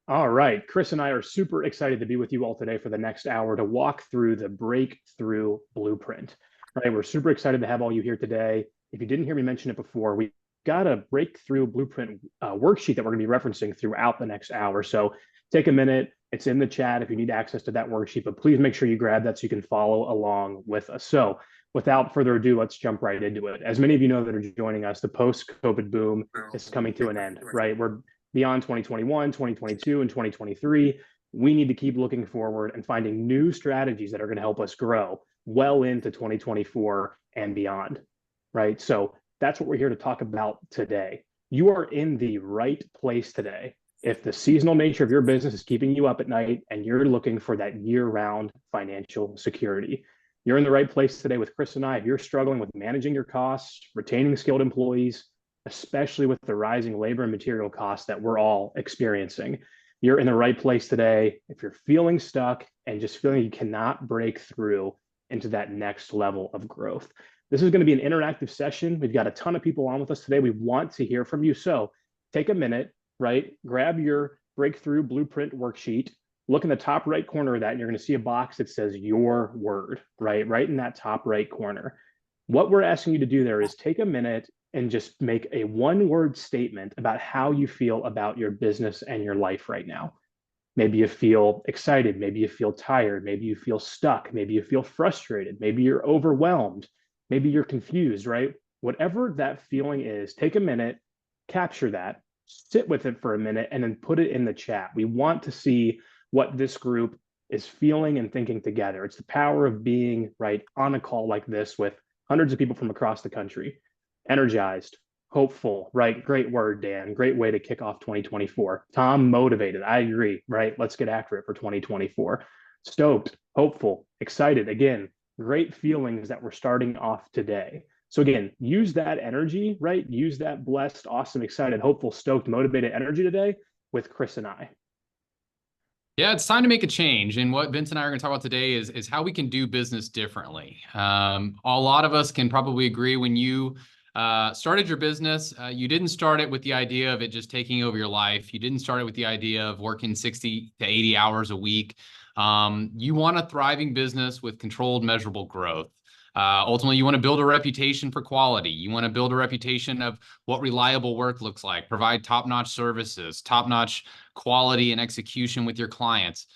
All right. Chris and I are super excited to be with you all today for the next hour to walk through the breakthrough blueprint. Right. We're super excited to have all you here today. If you didn't hear me mention it before, we got a breakthrough blueprint worksheet that we're going to be referencing throughout the next hour. So take a minute. It's in the chat if you need access to that worksheet, but please make sure you grab that so you can follow along with us. So without further ado, let's jump right into it. As many of you know that are joining us, the post-COVID boom is coming to an end, right? We're beyond 2021, 2022, and 2023. We need to keep looking forward and finding new strategies that are going to help us grow well into 2024 and beyond, right? So that's what we're here to talk about today. You are in the right place today. If the seasonal nature of your business is keeping you up at night and you're looking for that year-round financial security, you're in the right place today with Chris and I. If you're struggling with managing your costs, retaining skilled employees, especially with the rising labor and material costs that we're all experiencing, you're in the right place today. If you're feeling stuck and just feeling you cannot break through into that next level of growth, this is going to be an interactive session. We've got a ton of people on with us today. We want to hear from you. So take a minute, right? Grab your breakthrough blueprint worksheet. Look in the top right corner of that, and you're going to see a box that says your word, right in that top right corner. What we're asking you to do there is take a minute and just make a one-word statement about how you feel about your business and your life right now. Maybe you feel excited, maybe you feel tired, maybe you feel stuck, maybe you feel frustrated, maybe you're overwhelmed, maybe you're confused, right? Whatever that feeling is, take a minute, capture that, sit with it for a minute, and then put it in the chat. We want to see what this group is feeling and thinking together. It's the power of being right on a call like this with hundreds of people from across the country. Energized, hopeful, right? Great word, Dan. Great way to kick off 2024. Tom, motivated. I agree, right? Let's get after it for 2024. Stoked, hopeful, excited. Again, great feelings that we're starting off today. So again, use that energy, right? Use that blessed, awesome, excited, hopeful, stoked, motivated energy today with Chris and I. Yeah, it's time to make a change. And what Vince and I are going to talk about today is how we can do business differently. A lot of us can probably agree when you started your business, you didn't start it with the idea of it just taking over your life. You didn't start it with the idea of working 60 to 80 hours a week. You want a thriving business with controlled, measurable growth. Ultimately, you want to build a reputation for quality. You want to build a reputation of what reliable work looks like, provide top-notch services, top-notch quality and execution with your clients.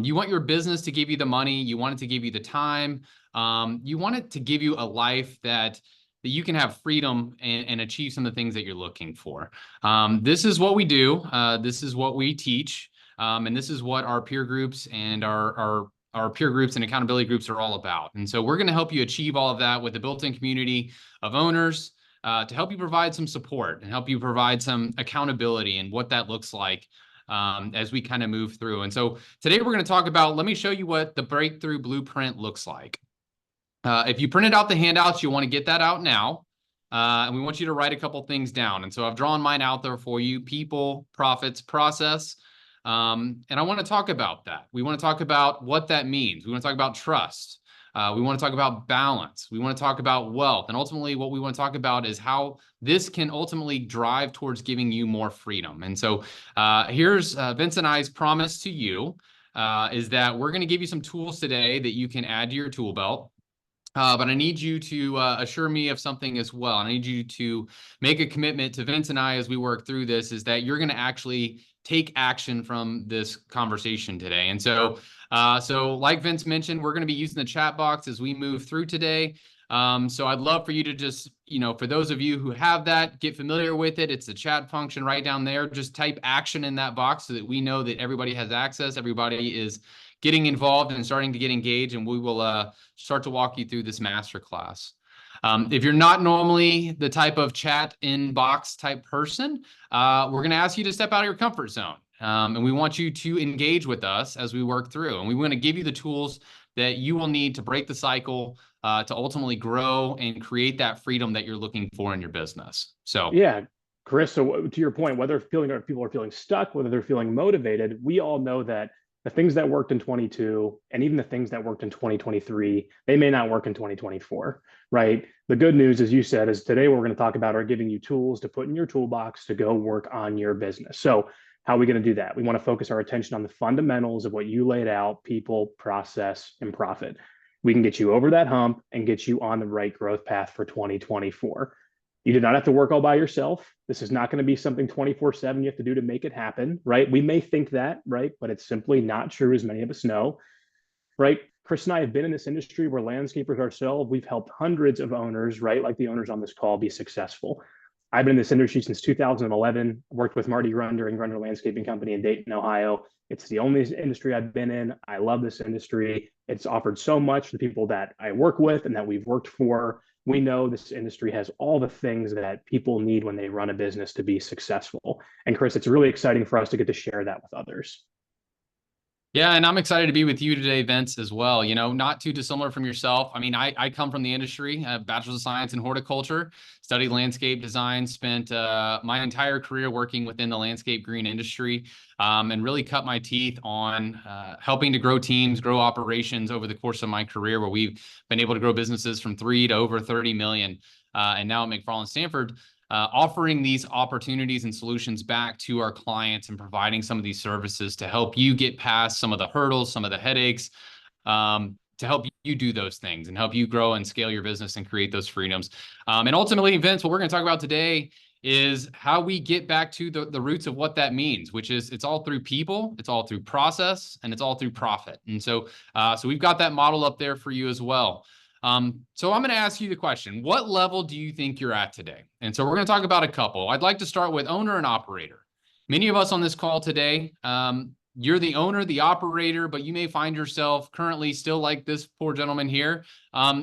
You want your business to give you the money. You want it to give you the time. You want it to give you a life that you can have freedom and achieve some of the things that you're looking for. This is what we do. This is what we teach. And this is what our peer groups and our peer groups and accountability groups are all about. And so we're going to help you achieve all of that with a built-in community of owners to help you provide some support and help you provide some accountability and what that looks like as we kind of move through. And so today we're going to talk about, let me show you what the breakthrough blueprint looks like. If you printed out the handouts, you want to get that out now. And we want you to write a couple things down. And so I've drawn mine out there for you: people, profits, process. And I want to talk about that. We want to talk about what that means. We want to talk about trust. We want to talk about balance. We want to talk about wealth. And ultimately, what we want to talk about is how this can ultimately drive towards giving you more freedom. And so here's Vince and I's promise to you is that we're going to give you some tools today that you can add to your tool belt. But I need you to assure me of something as well. I need you to make a commitment to Vince and I as we work through this, is that you're going to actually take action from this conversation today. And so, like Vince mentioned, we're going to be using the chat box as we move through today. So I'd love for you to just, for those of you who have that, get familiar with it. It's the chat function right down there. Just type action in that box so that we know that everybody has access. Everybody is getting involved and starting to get engaged, and we will start to walk you through this masterclass. If you're not normally the type of chat inbox type person, we're going to ask you to step out of your comfort zone. And we want you to engage with us as we work through. And we want to give you the tools that you will need to break the cycle, to ultimately grow and create that freedom that you're looking for in your business. So yeah, Chris, so to your point, whether people are feeling stuck, whether they're feeling motivated, we all know that the things that worked in 22 and even the things that worked in 2023, they may not work in 2024, right? The good news, as you said, is today what we're going to talk about are giving you tools to put in your toolbox to go work on your business. So How are we going to do that? We want to focus our attention on the fundamentals of what you laid out: people, process, and profit. We can get you over that hump and get you on the right growth path for 2024. You do not have to work all by yourself. This is not going to be something 24/7 you have to do to make it happen, right? We may think that, right? But it's simply not true, as many of us know, right? Chris and I have been in this industry. We're landscapers ourselves. We've helped hundreds of owners, right? Like the owners on this call, be successful. I've been in this industry since 2011, worked with Marty Grunder and Grunder Landscaping Company in Dayton, Ohio. It's the only industry I've been in. I love this industry. It's offered so much to the people that I work with and that we've worked for. We know this industry has all the things that people need when they run a business to be successful. And Chris, it's really exciting for us to get to share that with others. Yeah, and I'm excited to be with you today, Vince, as well. You know, not too dissimilar from yourself. I mean, I come from the industry, Bachelor's of Science in Horticulture, studied landscape design, spent my entire career working within the landscape green industry, and really cut my teeth on helping to grow teams, grow operations over the course of my career, where we've been able to grow businesses from 3 to over 30 million. And now at McFarland Stanford, offering these opportunities and solutions back to our clients and providing some of these services to help you get past some of the hurdles, some of the headaches, to help you do those things and help you grow and scale your business and create those freedoms. And ultimately, Vince, what we're going to talk about today is how we get back to the roots of what that means, which is it's all through people, it's all through process, and it's all through profit. And so we've got that model up there for you as well. So I'm going to ask you the question: what level do you think you're at today? And so we're going to talk about a couple. I'd like to start with owner and operator. Many of us on this call today, you're the owner, the operator, but you may find yourself currently still like this poor gentleman here,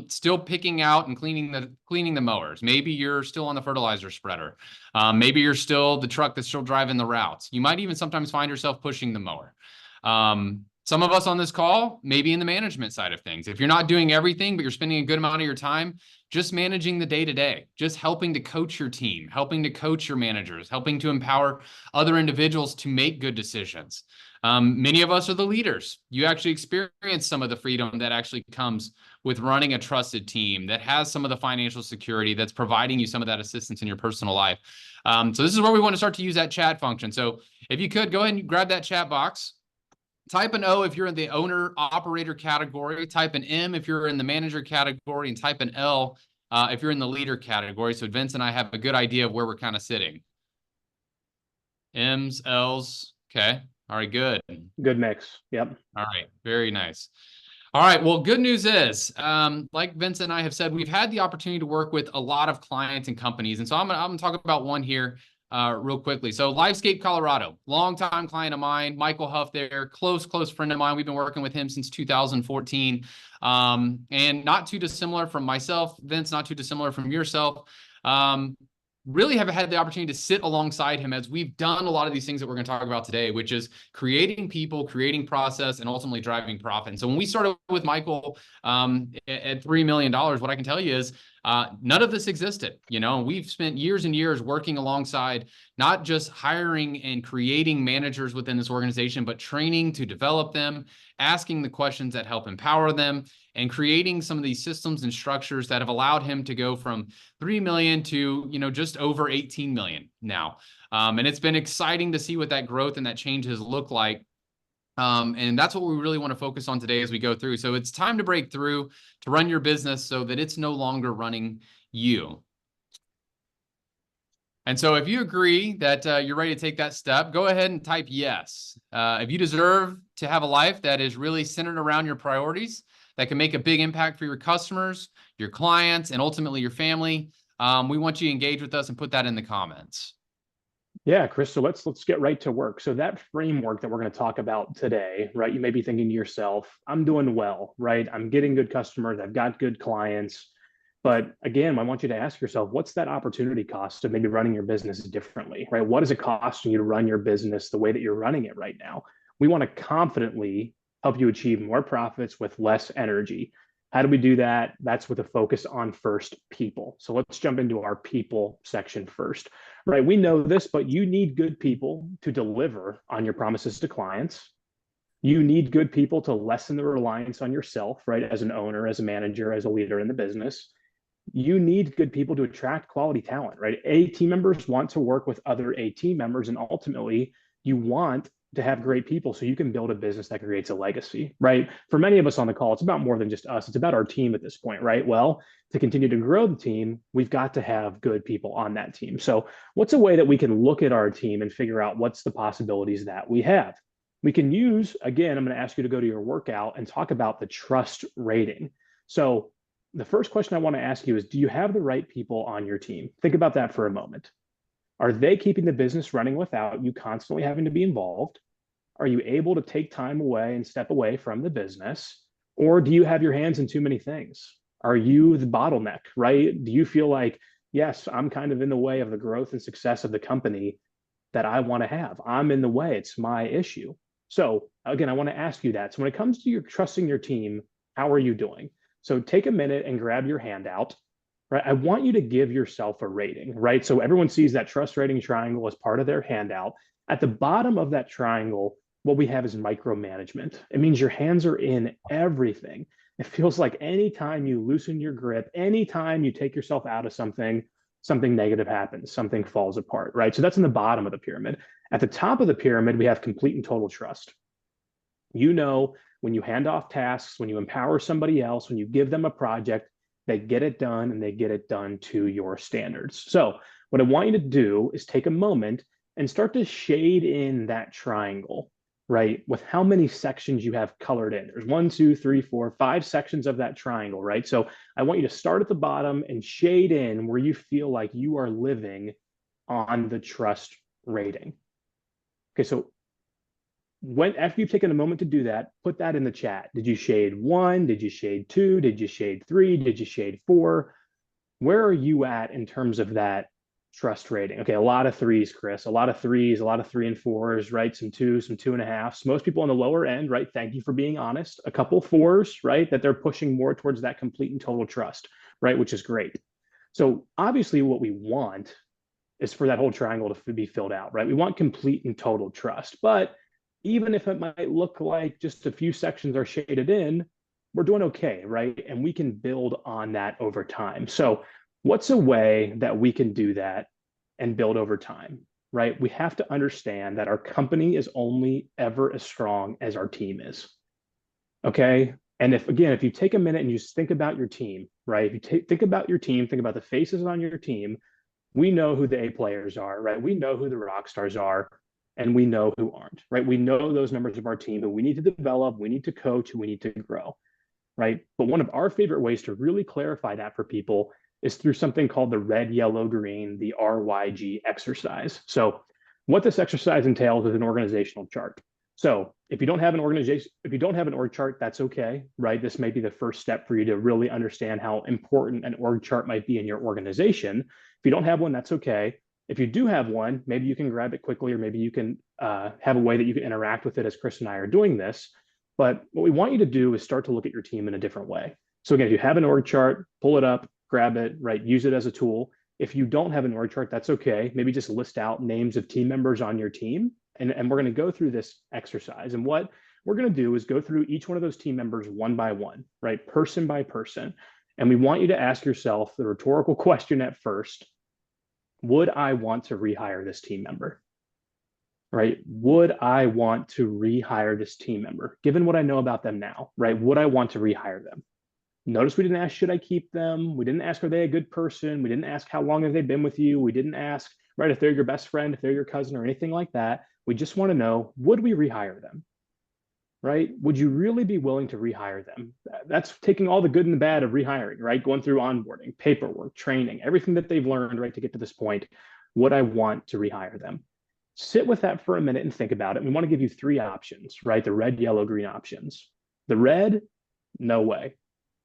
still picking out and cleaning the mowers. Maybe you're still on the fertilizer spreader. Maybe you're still the truck that's still driving the routes. You might even sometimes find yourself pushing the mower. Some of us on this call, maybe in the management side of things. If you're not doing everything, but you're spending a good amount of your time just managing the day-to-day, just helping to coach your team, helping to coach your managers, helping to empower other individuals to make good decisions. Many of us are the leaders. You actually experience some of the freedom that actually comes with running a trusted team that has some of the financial security, that's providing you some of that assistance in your personal life. So this is where we want to start to use that chat function. So if you could, go ahead and grab that chat box. Type an O if you're in the owner operator category, type an M if you're in the manager category, and type an L if you're in the leader category. So Vince and I have a good idea of where we're kind of sitting. M's, L's. Okay. All right, good. Good mix. Yep. All right. Very nice. All right. Well, good news is, like Vince and I have said, we've had the opportunity to work with a lot of clients and companies. And so I'm going to talk about one here real quickly. So Livescape Colorado, longtime client of mine, Michael Huff there, close friend of mine. We've been working with him since 2014. And not too dissimilar from myself, Vince, not too dissimilar from yourself. Really have had the opportunity to sit alongside him as we've done a lot of these things that we're going to talk about today, which is creating people, creating process, and ultimately driving profit. And so when we started with Michael at $3 million, what I can tell you is none of this existed. You know, we've spent years and years working alongside not just hiring and creating managers within this organization, but training to develop them, asking the questions that help empower them, and creating some of these systems and structures that have allowed him to go from 3 million to, you know, just over 18 million now. And it's been exciting to see what that growth and that change has looked like. And that's what we really want to focus on today as we go through. So it's time to break through, to run your business so that it's no longer running you. And so if you agree that you're ready to take that step, go ahead and type yes. If you deserve to have a life that is really centered around your priorities, that can make a big impact for your customers, your clients, and ultimately your family, we want you to engage with us and put that in the comments. Yeah, Chris, so let's get right to work. So that framework that we're going to talk about today, right? You may be thinking to yourself, I'm doing well, right? I'm getting good customers, I've got good clients. But again, I want you to ask yourself, what's that opportunity cost of maybe running your business differently, right? What is it costing you to run your business the way that you're running it right now? We want to confidently help you achieve more profits with less energy. How do we do that? That's with a focus on first people. So let's jump into our people section first, right? We know this, but you need good people to deliver on your promises to clients. You need good people to lessen the reliance on yourself, right? As an owner, as a manager, as a leader in the business. You need good people to attract quality talent, right? A team members want to work with other A team members, and ultimately you want to have great people so you can build a business that creates a legacy, right? For many of us on the call, it's about more than just us. It's about our team at this point, right? Well, to continue to grow the team, we've got to have good people on that team. So what's a way that we can look at our team and figure out what's the possibilities that we have? We can use, again, I'm going to ask you to go to your workout and talk about the trust rating. So the first question I want to ask you is, do you have the right people on your team? Think about that for a moment. Are they keeping the business running without you constantly having to be involved? Are you able to take time away and step away from the business? Or do you have your hands in too many things? Are you the bottleneck, right? Do you feel like, yes, I'm kind of in the way of the growth and success of the company that I want to have? I'm in the way. It's my issue. So again, I want to ask you that. So when it comes to your trusting your team, how are you doing? So take a minute and grab your handout, right? I want you to give yourself a rating, right? So everyone sees that trust rating triangle as part of their handout. At the bottom of that triangle, what we have is micromanagement. It means your hands are in everything. It feels like anytime you loosen your grip, anytime you take yourself out of something, something negative happens, something falls apart, right? So that's in the bottom of the pyramid. At the top of the pyramid, we have complete and total trust. You know, when you hand off tasks, when you empower somebody else, when you give them a project, they get it done and they get it done to your standards. So what I want you to do is take a moment and start to shade in that triangle, right? With how many sections you have colored in. There's 1, 2, 3, 4, 5 sections of that triangle, right? So I want you to start at the bottom and shade in where you feel like you are living on the trust rating. Okay, so after you've taken a moment to do that, put that in the chat. Did you shade 1? Did you shade 2? Did you shade 3? Did you shade 4? Where are you at in terms of that trust rating? Okay, a lot of 3s, Chris. A lot of 3s, a lot of 3 and 4s, right? Some 2s, some 2.5s. Most people on the lower end, right? Thank you for being honest. A couple 4s, right? That they're pushing more towards that complete and total trust, right? Which is great. So obviously, what we want is for that whole triangle to be filled out, right? We want complete and total trust, but even if it might look like just a few sections are shaded in, we're doing okay, right? And we can build on that over time. So what's a way that we can do that and build over time, right? We have to understand that our company is only ever as strong as our team is, okay? And if you take a minute and you just think about your team, right? If you think about your team, think about the faces on your team, we know who the A players are, right? We know who the rock stars are, and we know who aren't, right? We know those members of our team who we need to develop, we need to coach, who we need to grow, right? But one of our favorite ways to really clarify that for people is through something called the red, yellow, green, the RYG exercise. So what this exercise entails is an organizational chart. So if you don't have an organization, if you don't have an org chart, that's okay, right? This may be the first step for you to really understand how important an org chart might be in your organization. If you don't have one, that's okay. If you do have one, maybe you can grab it quickly, or maybe you can have a way that you can interact with it as Chris and I are doing this. But what we want you to do is start to look at your team in a different way. So again, if you have an org chart, pull it up, grab it, right? Use it as a tool. If you don't have an org chart, that's okay. Maybe just list out names of team members on your team. And we're going to go through this exercise. And what we're going to do is go through each one of those team members one by one, right? Person by person. And we want you to ask yourself the rhetorical question at first: would I want to rehire this team member? Right? Would I want to rehire this team member? Given what I know about them now, right? Would I want to rehire them? Notice we didn't ask, should I keep them? We didn't ask, are they a good person? We didn't ask, how long have they been with you? We didn't ask, right, if they're your best friend, if they're your cousin, or anything like that. We just want to know, would we rehire them? Right? Would you really be willing to rehire them? That's taking all the good and the bad of rehiring, right? Going through onboarding, paperwork, training, everything that they've learned, right, to get to this point. Would I want to rehire them? Sit with that for a minute and think about it. We want to give you 3 options, right? The red, yellow, green options. The red, no way.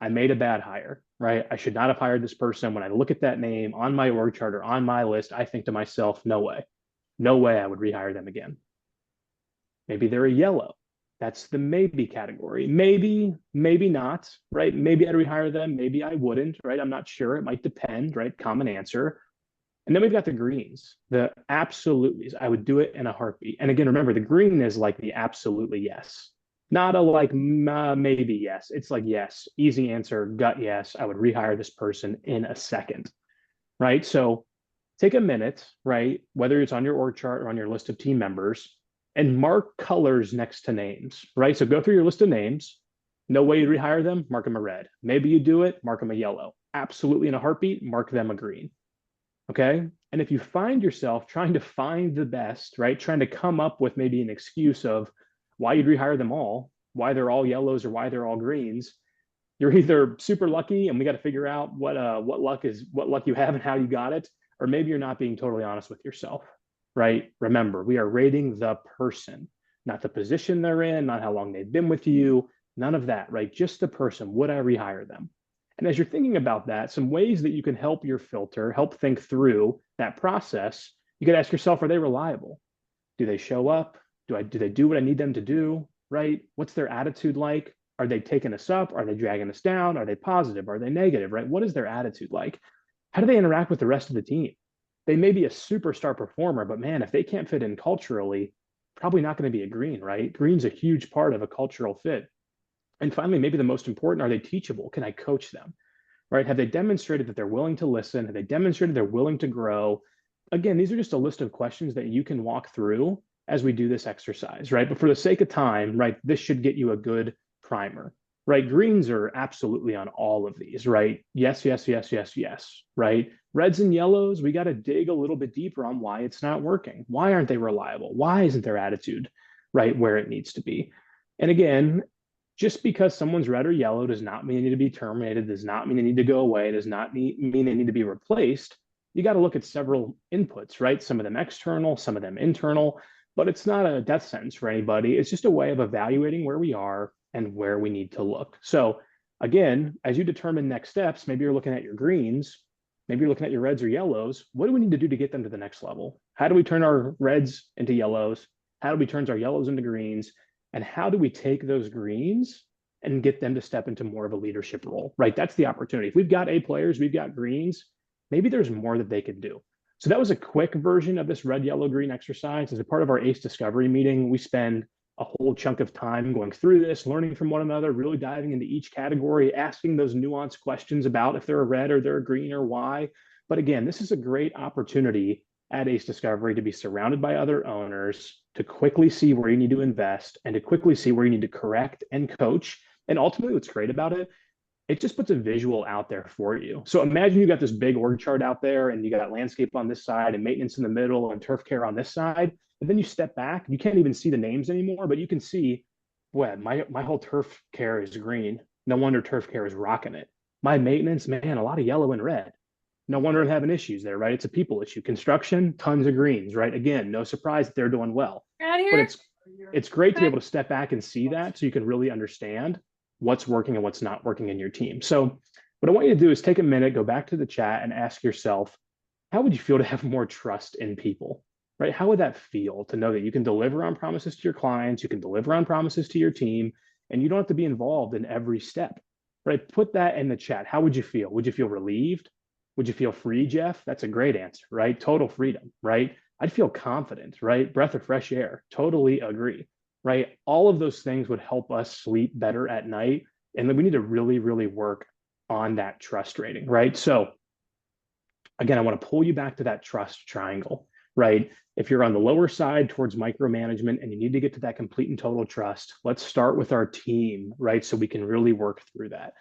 I made a bad hire, right? I should not have hired this person. When I look at that name on my org chart or on my list, I think to myself, no way. No way I would rehire them again. Maybe they're a yellow. That's the maybe category. Maybe, maybe not, right? Maybe I'd rehire them. Maybe I wouldn't, right? I'm not sure. It might depend, right? Common answer. And then we've got the greens, the absolutely's. I would do it in a heartbeat. And again, remember, the green is like the absolutely yes, not a like maybe yes. It's like yes, easy answer, gut yes. I would rehire this person in a second, right? So take a minute, right? Whether it's on your org chart or on your list of team members, and mark colors next to names, right? So go through your list of names. No way you rehire them, mark them a red. Maybe you do it, mark them a yellow. Absolutely in a heartbeat, mark them a green. Okay. And if you find yourself trying to find the best, right, trying to come up with maybe an excuse of why you'd rehire them all, why they're all yellows or why they're all greens, you're either super lucky and we got to figure out what luck you have and how you got it, or maybe you're not being totally honest with yourself, right? Remember, we are rating the person, not the position they're in, not how long they've been with you, none of that, right? Just the person. Would I rehire them? And as you're thinking about that, some ways that you can help your filter, help think through that process, you could ask yourself, are they reliable? Do they show up? Do they do what I need them to do? Right? What's their attitude like? Are they taking us up? Are they dragging us down? Are they positive? Are they negative? Right? What is their attitude like? How do they interact with the rest of the team? They may be a superstar performer, but man, if they can't fit in culturally, probably not going to be a green, right? Green's a huge part of a cultural fit. And finally, maybe the most important, are they teachable? Can I coach them? Right? Have they demonstrated that they're willing to listen? Have they demonstrated they're willing to grow? Again, these are just a list of questions that you can walk through as we do this exercise, right? But for the sake of time, right, this should get you a good primer, right? Greens are absolutely on all of these, right? Yes, yes, yes, yes, yes, right? Reds and yellows, we got to dig a little bit deeper on why it's not working. Why aren't they reliable? Why isn't their attitude right where it needs to be? And again, just because someone's red or yellow does not mean they need to be terminated, does not mean they need to go away, does not mean they need to be replaced. You got to look at several inputs, right? Some of them external, some of them internal, but it's not a death sentence for anybody. It's just a way of evaluating where we are and where we need to look. So again, as you determine next steps, maybe you're looking at your greens, maybe you're looking at your reds or yellows. What do we need to do to get them to the next level? How do we turn our reds into yellows? How do we turn our yellows into greens? And how do we take those greens and get them to step into more of a leadership role, right? That's the opportunity. If we've got A players, we've got greens, maybe there's more that they could do. So that was a quick version of this red, yellow, green exercise. As a part of our ACE Discovery meeting, we spend a whole chunk of time going through this, learning from one another, really diving into each category, asking those nuanced questions about if they're a red or they're a green or why. But again, this is a great opportunity at ACE Discovery to be surrounded by other owners, to quickly see where you need to invest and to quickly see where you need to correct and coach. And ultimately, what's great about it, it just puts a visual out there for you. So imagine you got this big org chart out there and you got landscape on this side and maintenance in the middle and turf care on this side. And then you step back, you can't even see the names anymore, but you can see, boy, my whole turf care is green. No wonder turf care is rocking it. My maintenance, man, a lot of yellow and red. No wonder I'm having issues there, right? It's a people issue. Construction, tons of greens, right? Again, no surprise that they're doing well. But it's great to be able to step back and see that so you can really understand what's working and what's not working in your team. So what I want you to do is take a minute, go back to the chat and ask yourself, how would you feel to have more trust in people, right? How would that feel to know that you can deliver on promises to your clients, you can deliver on promises to your team, and you don't have to be involved in every step, right? Put that in the chat. How would you feel? Would you feel relieved? Would you feel free, Jeff? That's a great answer, right? Total freedom, right? I'd feel confident, right? Breath of fresh air. Totally agree, right? All of those things would help us sleep better at night. And then we need to really, really work on that trust rating, right? So again, I want to pull you back to that trust triangle, right? If you're on the lower side towards micromanagement and you need to get to that complete and total trust, let's start with our team, right? So we can really work through that.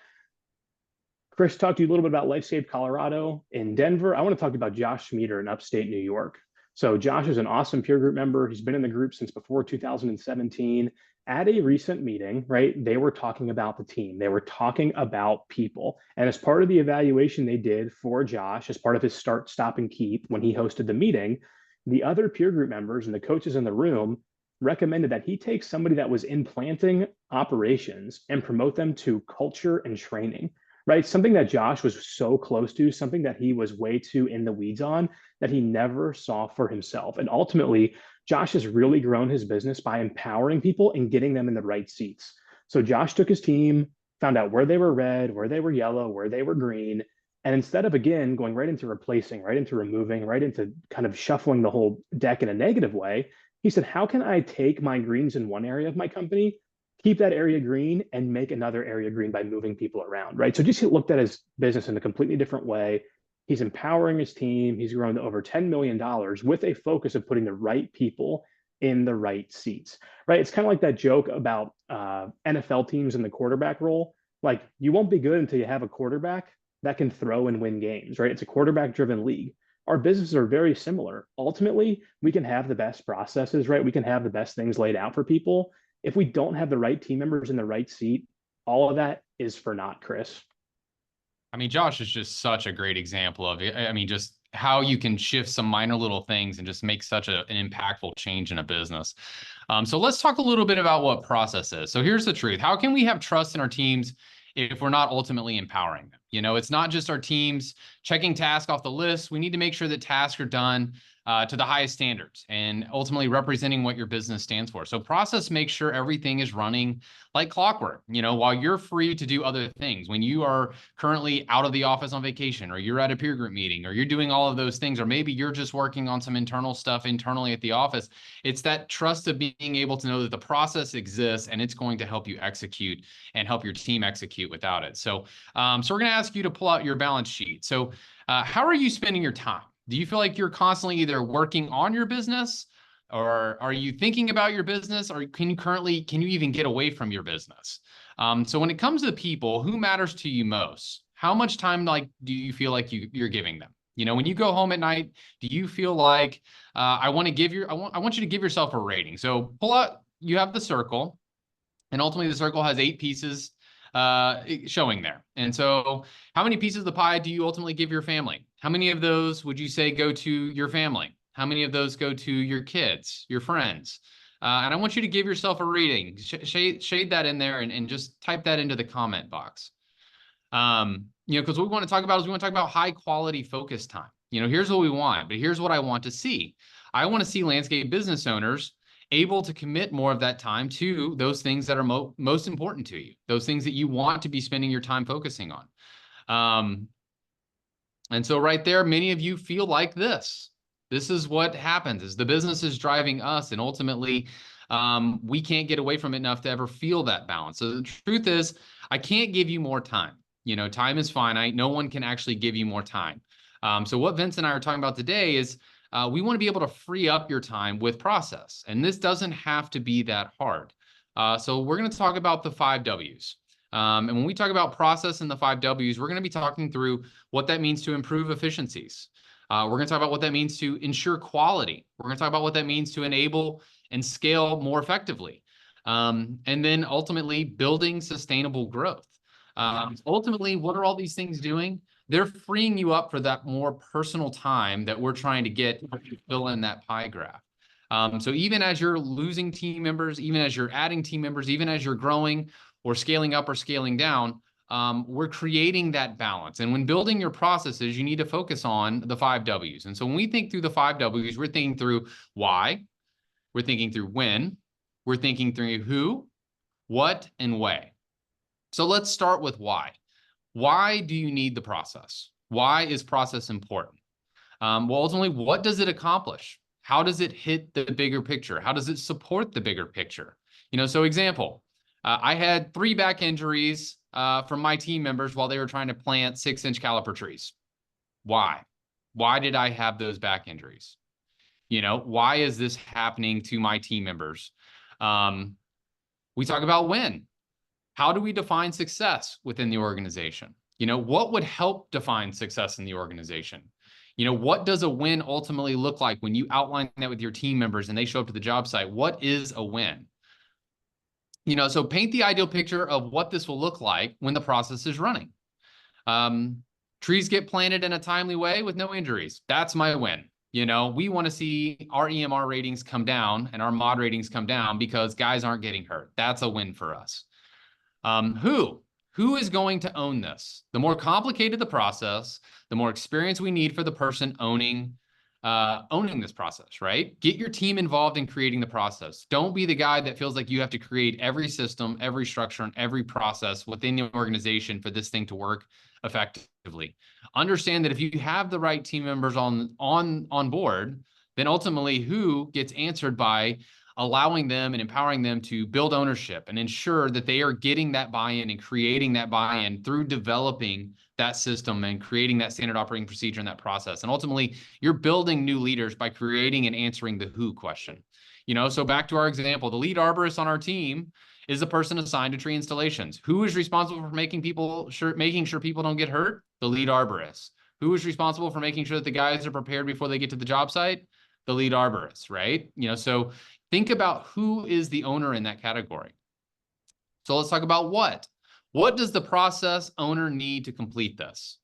Chris talked to you a little bit about LifeSafe Colorado. In Denver, I want to talk about Josh Schmieder in upstate New York. So Josh is an awesome peer group member. He's been in the group since before 2017. At a recent meeting, right, they were talking about the team. They were talking about people. And as part of the evaluation they did for Josh, as part of his start, stop, and keep, when he hosted the meeting, the other peer group members and the coaches in the room recommended that he take somebody that was in planting operations and promote them to culture and training. Right? Something that Josh was so close to, something that he was way too in the weeds on that he never saw for himself. And ultimately, Josh has really grown his business by empowering people and getting them in the right seats. So Josh took his team, found out where they were red, where they were yellow, where they were green. And instead of, again, going right into replacing, right into removing, right into kind of shuffling the whole deck in a negative way, he said, how can I take my greens in one area of my company, keep that area green, and make another area green by moving people around, right? So just looked at his business in a completely different way. He's empowering his team. He's grown to over $10 million with a focus of putting the right people in the right seats, right? It's kind of like that joke about NFL teams in the quarterback role. Like, you won't be good until you have a quarterback that can throw and win games, right? It's a quarterback driven league. Our businesses are very similar. Ultimately, we can have the best processes, right? We can have the best things laid out for people. If we don't have the right team members in the right seat, all of that is for naught, Chris. I mean, Josh is just such a great example of it. I mean, just how you can shift some minor little things and just make such an impactful change in a business. So let's talk a little bit about what process is. So here's the truth. How can we have trust in our teams if we're not ultimately empowering them? You know, it's not just our teams checking tasks off the list. We need to make sure that tasks are done to the highest standards and ultimately representing what your business stands for. So process makes sure everything is running like clockwork, you know, while you're free to do other things. When you are currently out of the office on vacation, or you're at a peer group meeting, or you're doing all of those things, or maybe you're just working on some internal stuff internally at the office, it's that trust of being able to know that the process exists and it's going to help you execute and help your team execute without it. So we're going to ask you to pull out your balance sheet. So how are you spending your time? Do you feel like you're constantly either working on your business, or are you thinking about your business, or can you even get away from your business? So when it comes to people, who matters to you most? How much time do you feel like you're giving them? You know, when you go home at night, do you feel like I want you to give yourself a rating? So pull out, you have the circle, and ultimately the circle has 8 pieces showing there. And so how many pieces of the pie do you ultimately give your family? How many of those would you say go to your family? How many of those go to your kids, your friends? And I want you to give yourself a rating. Shade that in there and just type that into the comment box. You know, because what we want to talk about is we want to talk about high quality focus time. You know, here's what we want, but here's what I want to see. I want to see landscape business owners able to commit more of that time to those things that are most important to you, those things that you want to be spending your time focusing on. And so right there, many of you feel like this. This is what happens, is the business is driving us, and ultimately we can't get away from it enough to ever feel that balance. So the truth is, I can't give you more time. You know, time is finite. No one can actually give you more time. So what Vince and I are talking about today is we want to be able to free up your time with process. And this doesn't have to be that hard. So we're going to talk about the 5 W's. And when we talk about process and the 5 W's, we're going to be talking through what that means to improve efficiencies. We're going to talk about what that means to ensure quality. We're going to talk about what that means to enable and scale more effectively. And then ultimately building sustainable growth. Ultimately, what are all these things doing? They're freeing you up for that more personal time that we're trying to get to fill in that pie graph. So even as you're losing team members, even as you're adding team members, even as you're growing or scaling up or scaling down, we're creating that balance. And when building your processes, you need to focus on the 5 W's. And so when we think through the 5 W's, we're thinking through why, we're thinking through when, we're thinking through who, what, and way. So let's start with why. Why do you need the process? Why is process important? Well, ultimately, what does it accomplish? How does it hit the bigger picture? How does it support the bigger picture? You know, so example, I had 3 back injuries from my team members while they were trying to plant 6-inch caliper trees. Why? Why did I have those back injuries? You know, why is this happening to my team members? We talk about when. How do we define success within the organization? You know, what would help define success in the organization? You know, what does a win ultimately look like when you outline that with your team members and they show up to the job site? What is a win? You know, so paint the ideal picture of what this will look like when the process is running. Trees get planted in a timely way with no injuries. That's my win. You know, we want to see our EMR ratings come down and our mod ratings come down because guys aren't getting hurt. That's a win for us. Who is going to own this? The more complicated the process, the more experience we need for the person owning this process, right? Get your team involved in creating the process. Don't be the guy that feels like you have to create every system, every structure, and every process within the organization for this thing to work effectively. Understand that if you have the right team members on board, then ultimately who gets answered by allowing them and empowering them to build ownership and ensure that they are getting that buy-in and creating that buy-in through developing that system and creating that standard operating procedure and that process. And ultimately, you're building new leaders by creating and answering the who question. So back to our example, the lead arborist on our team is the person assigned to tree installations. Who is responsible for making sure people don't get hurt? The lead arborist. Who is responsible for making sure that the guys are prepared before they get to the job site? The lead arborist, right? So think about who is the owner in that category. So let's talk about what. What does the process owner need to complete this?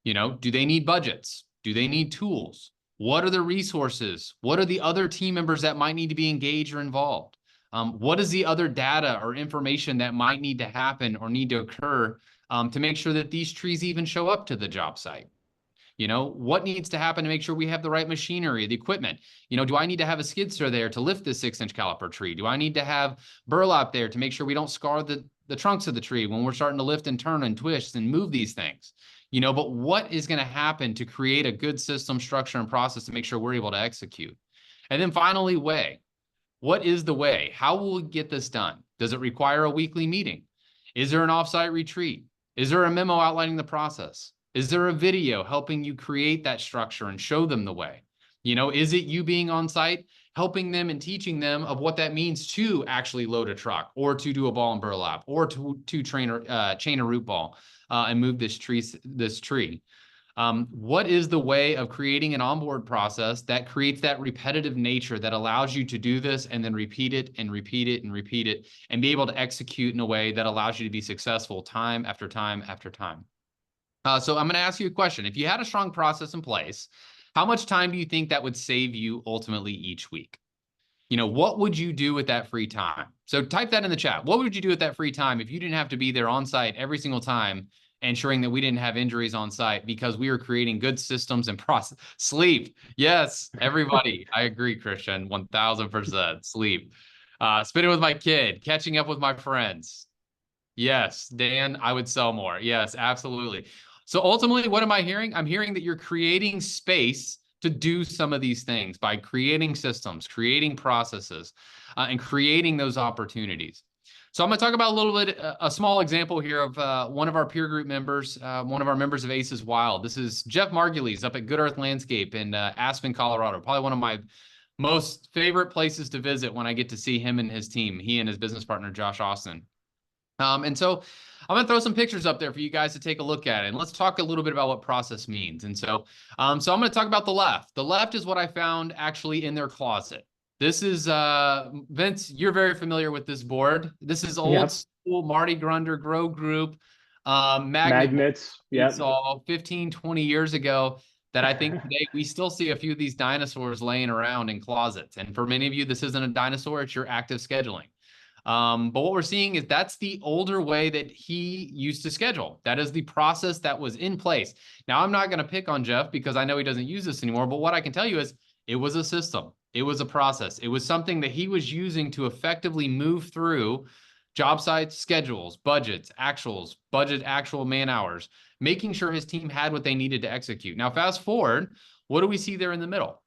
Do they need budgets? Do they need tools? What are the resources? What are the other team members that might need to be engaged or involved? What is the other data or information that might need to happen or need to occur to make sure that these trees even show up to the job site? What needs to happen to make sure we have the right machinery, the equipment? Do I need to have a skid steer there to lift this 6-inch caliper tree? Do I need to have burlap there to make sure we don't scar the trunks of the tree when we're starting to lift and turn and twist and move these things? But what is going to happen to create a good system, structure, and process to make sure we're able to execute? And then finally, way. What is the way? How will we get this done? Does it require a weekly meeting? Is there an offsite retreat? Is there a memo outlining the process? Is there a video helping you create that structure and show them the way? Is it you being on site, helping them and teaching them of what that means to actually load a truck or to do a ball and burlap or to chain a root ball and move this tree? What is the way of creating an onboard process that creates that repetitive nature that allows you to do this and then repeat it and repeat it and repeat it and be able to execute in a way that allows you to be successful time after time after time? So I'm going to ask you a question. If you had a strong process in place, how much time do you think that would save you ultimately each week? What would you do with that free time? So type that in the chat. What would you do with that free time if you didn't have to be there on site every single time, ensuring that we didn't have injuries on site because we were creating good systems and process? Sleep. Yes, everybody. I agree, Christian, 1000%. Sleep. Spending with my kid, catching up with my friends. Yes, Dan, I would sell more. Yes, absolutely. So ultimately, what am I hearing? I'm hearing that you're creating space to do some of these things by creating systems, creating processes, and creating those opportunities. So I'm going to talk about a little bit, a small example here of one of our peer group members, one of our members of Aces Wild. This is Jeff Margulies up at Good Earth Landscape in Aspen, Colorado. Probably one of my most favorite places to visit when I get to see him and his team, he and his business partner, Josh Austin. And so I'm going to throw some pictures up there for you guys to take a look at it. And let's talk a little bit about what process means. And so I'm going to talk about the left. The left is what I found actually in their closet. This is, Vince, you're very familiar with this board. This is old school Marty Grunder Grow Group magnets. Yeah. Saw 15, 20 years ago that I think today we still see a few of these dinosaurs laying around in closets. And for many of you, this isn't a dinosaur, it's your active scheduling. But what we're seeing is that's the older way that he used to schedule. That is the process that was in place. Now, I'm not going to pick on Jeff because I know he doesn't use this anymore, but what I can tell you is it was a system. It was a process. It was something that he was using to effectively move through job sites, schedules, budgets, actual man hours, making sure his team had what they needed to execute. Now, fast forward, what do we see there in the middle?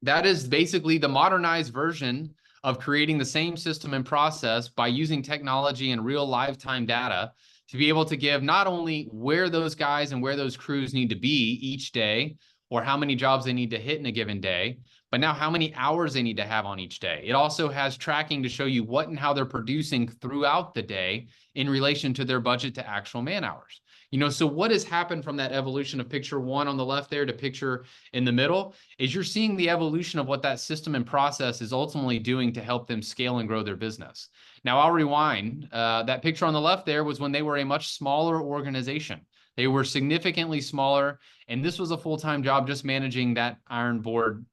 That is basically the modernized version of creating the same system and process by using technology and real live-time data to be able to give not only where those guys and where those crews need to be each day or how many jobs they need to hit in a given day, but now how many hours they need to have on each day. It also has tracking to show you what and how they're producing throughout the day in relation to their budget to actual man hours. So what has happened from that evolution of picture one on the left there to picture in the middle is you're seeing the evolution of what that system and process is ultimately doing to help them scale and grow their business. Now I'll rewind. That picture on the left there was when they were a much smaller organization. They were significantly smaller, and this was a full-time job just managing that iron board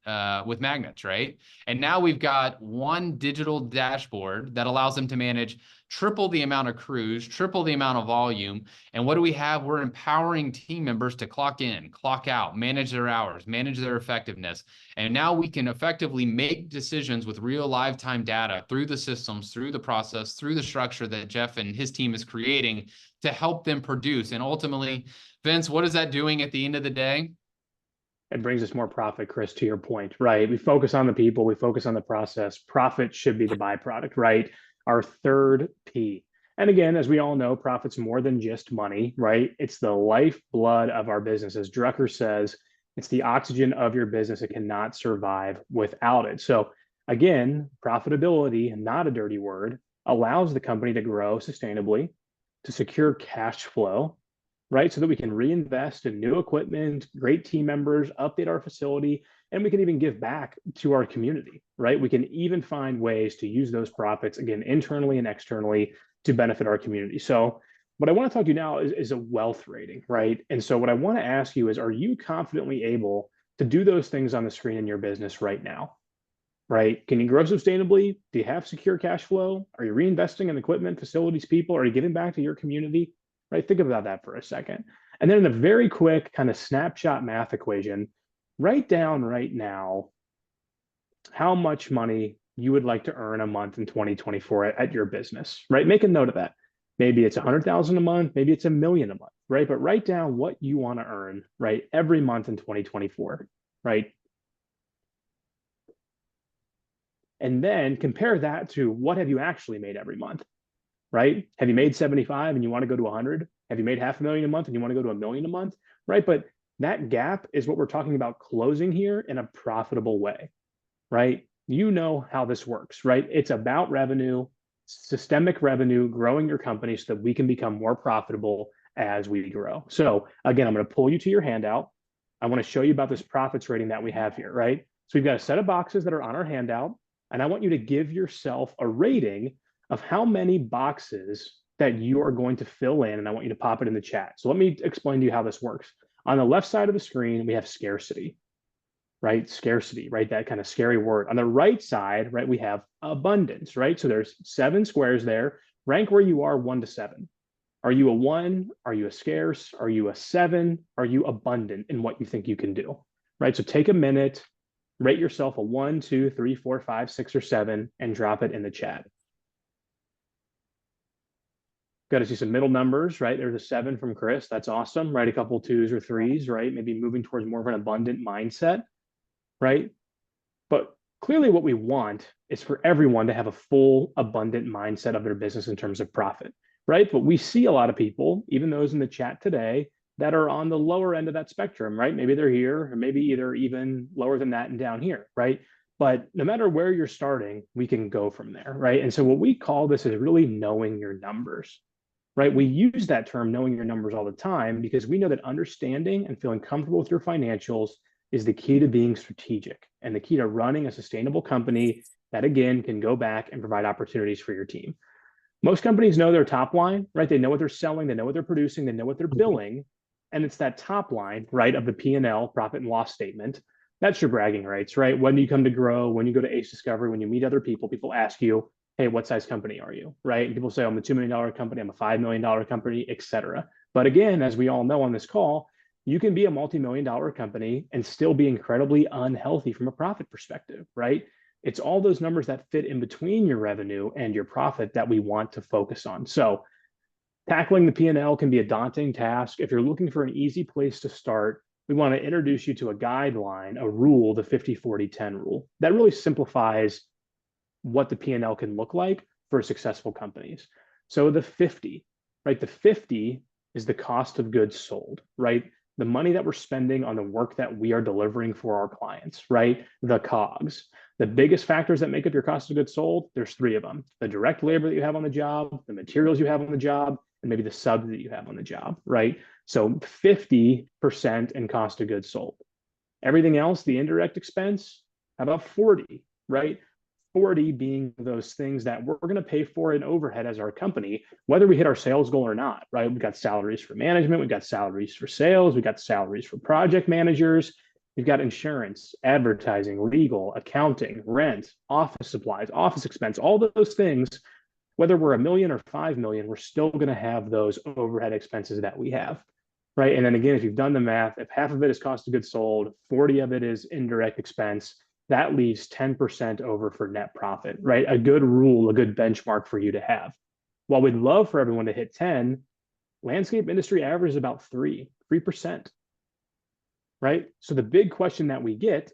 with magnets, right? And now we've got one digital dashboard that allows them to manage triple the amount of crews, triple the amount of volume. And what do we have? We're empowering team members to clock in, clock out, manage their hours, manage their effectiveness. And now we can effectively make decisions with real live time data through the systems, through the process, through the structure that Jeff and his team is creating to help them produce. And ultimately, Vince, what is that doing at the end of the day? It brings us more profit, Chris, to your point, right? We focus on the people, we focus on the process. Profit should be the byproduct, right? Our third P. And again, as we all know, profit's more than just money, right? It's the lifeblood of our business. As Drucker says, it's the oxygen of your business. It cannot survive without it. So Again, profitability, not a dirty word, allows the company to grow sustainably, to secure cash flow, right? So that we can reinvest in new equipment, great team members, update our facility, and we can even give back to our community, right? We can even find ways to use those profits, again, internally and externally, to benefit our community. So what I want to talk to you now is a wealth rating, right? And so what I want to ask you is, are you confidently able to do those things on the screen in your business right now? Right? Can you grow sustainably? Do you have secure cash flow? Are you reinvesting in equipment, facilities, people? Are you giving back to your community? Right? Think about that for a second. And then in a very quick kind of snapshot math equation, write down right now how much money you would like to earn a month in 2024 at your business, right? Make a note of that. Maybe it's 100,000 a month, maybe it's a million a month, right? But write down what you want to earn, right? Every month in 2024, right? And then compare that to what have you actually made every month, right? Have you made 75 and you want to go to 100? Have you made 500,000 a month and you want to go to a million a month, right? But that gap is what we're talking about closing here in a profitable way, right? You know how this works, right? It's about revenue, systemic revenue, growing your company so that we can become more profitable as we grow. So again, I'm going to pull you to your handout. I want to show you about this profits rating that we have here, right? So we've got a set of boxes that are on our handout, and I want you to give yourself a rating of how many boxes that you are going to fill in, and I want you to pop it in the chat. So let me explain to you how this works. On the left side of the screen, we have scarcity, right? Scarcity, right? That kind of scary word. On the right side, right, we have abundance, right? So there's 7 squares there. Rank where you are 1 to 7. Are you a 1? Are you a scarce? Are you a 7? Are you abundant in what you think you can do, right? So take a minute, rate yourself a 1, 2, 3, 4, 5, 6, or 7, and drop it in the chat. Got to see some middle numbers, right? There's a 7 from Chris. That's awesome, right? A couple 2s or 3s, right? Maybe moving towards more of an abundant mindset, right? But clearly what we want is for everyone to have a full abundant mindset of their business in terms of profit, right? But we see a lot of people, even those in the chat today, that are on the lower end of that spectrum, right? Maybe they're here, or maybe either even lower than that and down here, right? But no matter where you're starting, we can go from there, right? And so what we call this is really knowing your numbers, right? We use that term, knowing your numbers, all the time because we know that understanding and feeling comfortable with your financials is the key to being strategic and the key to running a sustainable company that, again, can go back and provide opportunities for your team. Most companies know their top line, right? They know what they're selling, they know what they're producing, they know what they're billing. And it's that top line, right, of the P&L, profit and loss statement. That's your bragging rights, right? When you come to grow, when you go to Ace Discovery, when you meet other people ask you, hey, what size company are you, right? And people say, I'm a $2 million company, I'm a $5 million company, et cetera. But again, as we all know on this call, you can be a multi-million-dollar company and still be incredibly unhealthy from a profit perspective, right? It's all those numbers that fit in between your revenue and your profit that we want to focus on. So tackling the P&L can be a daunting task. If you're looking for an easy place to start, we want to introduce you to a guideline, a rule, the 50-40-10 rule. That really simplifies what the P&L can look like for successful companies. So the 50, right? The 50 is the cost of goods sold, right? The money that we're spending on the work that we are delivering for our clients, right? The COGS. The biggest factors that make up your cost of goods sold, there's 3 of them. The direct labor that you have on the job, the materials you have on the job, and maybe the subs that you have on the job, right? So 50% in cost of goods sold. Everything else, the indirect expense, how about 40, right? 40 being those things that we're going to pay for in overhead as our company, whether we hit our sales goal or not, right? We've got salaries for management, we've got salaries for sales, we've got salaries for project managers, we've got insurance, advertising, legal, accounting, rent, office supplies, office expense, all those things. Whether we're a million or 5 million, we're still going to have those overhead expenses that we have, right? And then again, if you've done the math, if half of it is cost of goods sold, 40 of it is indirect expense, that leaves 10% over for net profit, right? A good rule, a good benchmark for you to have. While we'd love for everyone to hit 10, landscape industry average is about 3%, right? So the big question that we get,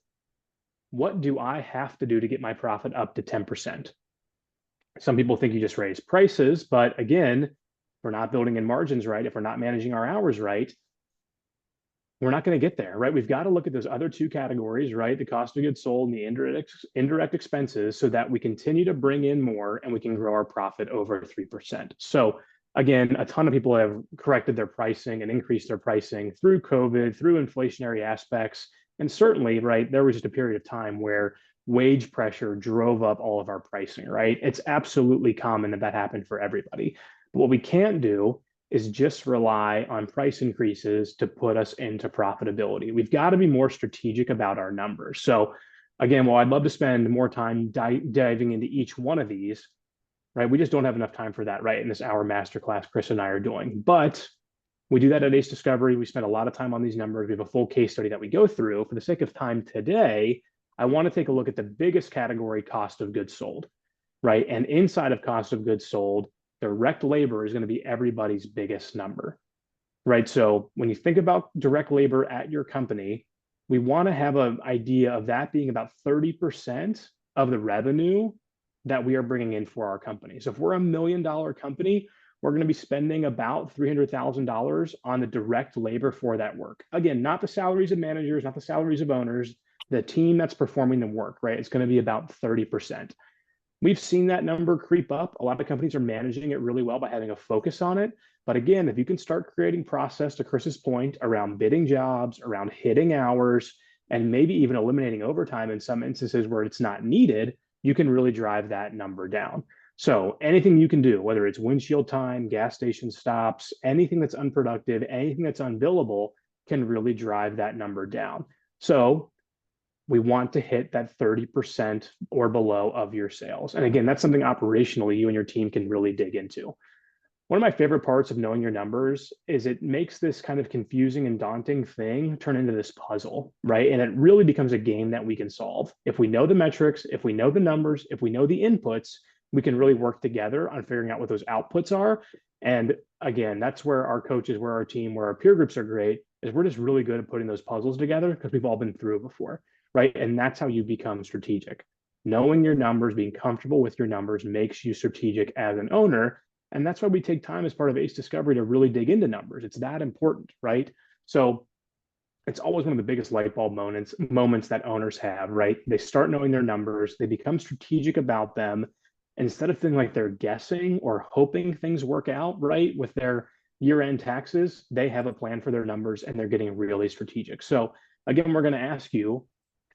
what do I have to do to get my profit up to 10%? Some people think you just raise prices, but again, if we're not building in margins right, if we're not managing our hours right, we're not going to get there, right? We've got to look at those other two categories, right? The cost of goods sold and the indirect expenses, so that we continue to bring in more and we can grow our profit over 3%. So again, a ton of people have corrected their pricing and increased their pricing through COVID, through inflationary aspects. And certainly, right, there was just a period of time where wage pressure drove up all of our pricing, right? It's absolutely common that that happened for everybody. But what we can't do is just rely on price increases to put us into profitability. We've got to be more strategic about our numbers. So again, while I'd love to spend more time diving into each one of these, right? We just don't have enough time for that, right? In this hour masterclass Chris and I are doing. But we do that at Ace Discovery. We spend a lot of time on these numbers. We have a full case study that we go through. For the sake of time today, I want to take a look at the biggest category, cost of goods sold, right? And inside of cost of goods sold, direct labor is going to be everybody's biggest number, right? So when you think about direct labor at your company, we want to have an idea of that being about 30% of the revenue that we are bringing in for our company. So if we're $1 million company, we're going to be spending about $300,000 on the direct labor for that work. Again, not the salaries of managers, not the salaries of owners, the team that's performing the work, right? It's going to be about 30%. We've seen that number creep up. A lot of companies are managing it really well by having a focus on it. But again, if you can start creating process, to Chris's point, around bidding jobs, around hitting hours, and maybe even eliminating overtime in some instances where it's not needed, you can really drive that number down. So anything you can do, whether it's windshield time, gas station stops, anything that's unproductive, anything that's unbillable, can really drive that number down. So we want to hit that 30% or below of your sales. And again, that's something operationally you and your team can really dig into. One of my favorite parts of knowing your numbers is it makes this kind of confusing and daunting thing turn into this puzzle, right? And it really becomes a game that we can solve. If we know the metrics, if we know the numbers, if we know the inputs, we can really work together on figuring out what those outputs are. And again, that's where our coaches, where our team, where our peer groups are great, is we're just really good at putting those puzzles together because we've all been through it before, right? And that's how you become strategic. Knowing your numbers, being comfortable with your numbers makes you strategic as an owner. And that's why we take time as part of Ace Discovery to really dig into numbers. It's that important, right? So it's always one of the biggest light bulb moments that owners have, right? They start knowing their numbers, they become strategic about them. And instead of feeling like they're guessing or hoping things work out, right, with their year-end taxes, they have a plan for their numbers and they're getting really strategic. So again, we're going to ask you,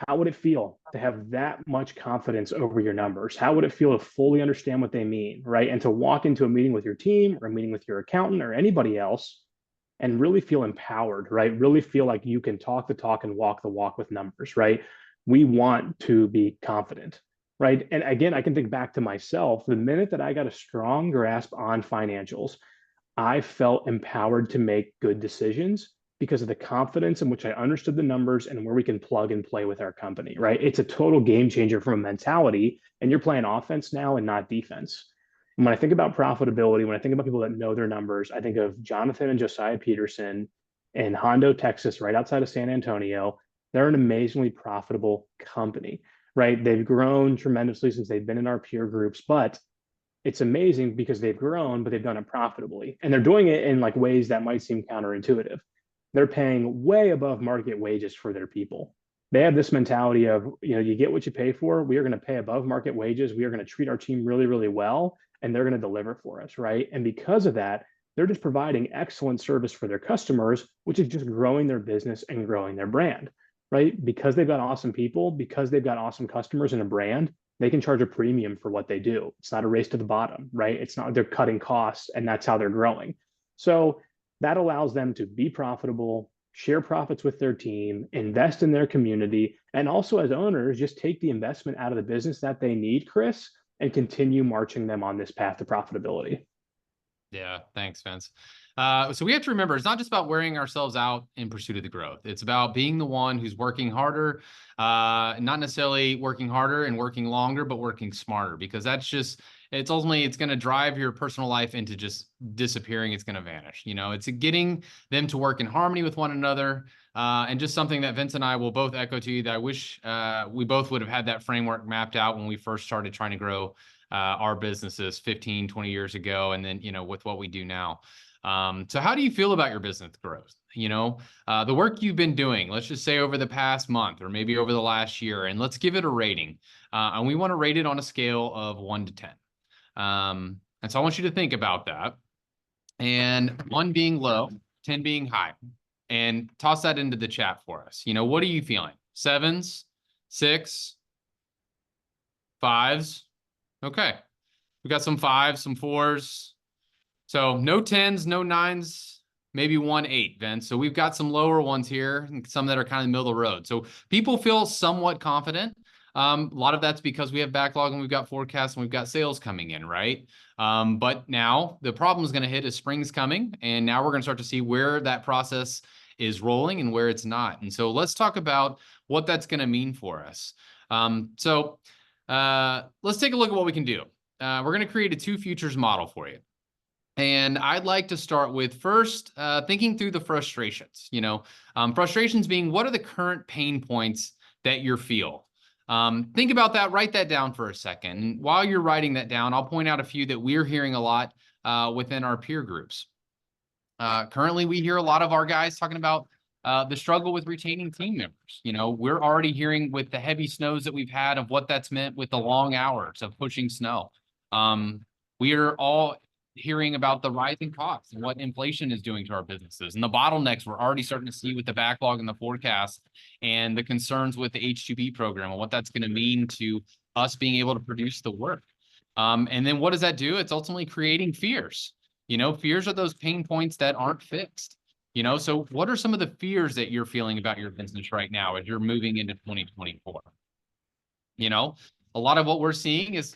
how would it feel to have that much confidence over your numbers? How would it feel to fully understand what they mean, right? And to walk into a meeting with your team or a meeting with your accountant or anybody else and really feel empowered, right? Really feel like you can talk the talk and walk the walk with numbers, right? We want to be confident, right? And again, I can think back to myself. The minute that I got a strong grasp on financials, I felt empowered to make good decisions because of the confidence in which I understood the numbers and where we can plug and play with our company, right? It's a total game changer from a mentality, and you're playing offense now and not defense. And when I think about profitability, when I think about people that know their numbers, I think of Jonathan and Josiah Peterson in Hondo, Texas, right outside of San Antonio. They're an amazingly profitable company, right? They've grown tremendously since they've been in our peer groups, but it's amazing because they've grown, but they've done it profitably. And they're doing it in like ways that might seem counterintuitive. They're paying way above market wages for their people. They have this mentality of, you get what you pay for. We are going to pay above market wages. We are going to treat our team really, really well, and they're going to deliver for us, right? And because of that, they're just providing excellent service for their customers, which is just growing their business and growing their brand, right? Because they've got awesome people, because they've got awesome customers and a brand, they can charge a premium for what they do. It's not a race to the bottom, right? It's not, they're cutting costs and that's how they're growing. So that allows them to be profitable, share profits with their team, invest in their community, and also as owners, just take the investment out of the business that they need, Chris, and continue marching them on this path to profitability. Yeah, thanks, Vince. So we have to remember, it's not just about wearing ourselves out in pursuit of the growth. It's about being the one who's working harder, not necessarily working harder and working longer, but working smarter, because that's just, it's going to drive your personal life into just disappearing. It's going to vanish. It's getting them to work in harmony with one another. And just something that Vince and I will both echo to you, that I wish we both would have had that framework mapped out when we first started trying to grow our businesses 15, 20 years ago. And then, with what we do now. So how do you feel about your business growth? The work you've been doing, let's just say over the past month or maybe over the last year, and let's give it a rating. And we want to rate it on a scale of 1 to 10. And so I want you to think about that. And 1 being low, 10 being high, and toss that into the chat for us. What are you feeling? 7s, 6, 5s. Okay. We got some 5s, some 4s. So no 10s, no 9s, maybe 1 8, Vince. So we've got some lower ones here, and some that are kind of in the middle of the road. So people feel somewhat confident. A lot of that's because we have backlog and we've got forecasts and we've got sales coming in, right? But now the problem is going to hit as spring's coming, and now we're going to start to see where that process is rolling and where it's not. And so let's talk about what that's going to mean for us. Let's take a look at what we can do. We're going to create a 2 futures model for you. And I'd like to start with first thinking through the frustrations. Frustrations being, what are the current pain points that you feel? Think about that, write that down for a second. And while you're writing that down, I'll point out a few that we're hearing a lot within our peer groups. Currently, we hear a lot of our guys talking about the struggle with retaining team members. We're already hearing with the heavy snows that we've had of what that's meant with the long hours of pushing snow. We are all hearing about the rising costs and what inflation is doing to our businesses and the bottlenecks we're already starting to see with the backlog and the forecast and the concerns with the H-2B program and what that's going to mean to us being able to produce the work. And then what does that do? It's ultimately creating fears. Fears are those pain points that aren't fixed. So what are some of the fears that you're feeling about your business right now as you're moving into 2024? A lot of what we're seeing is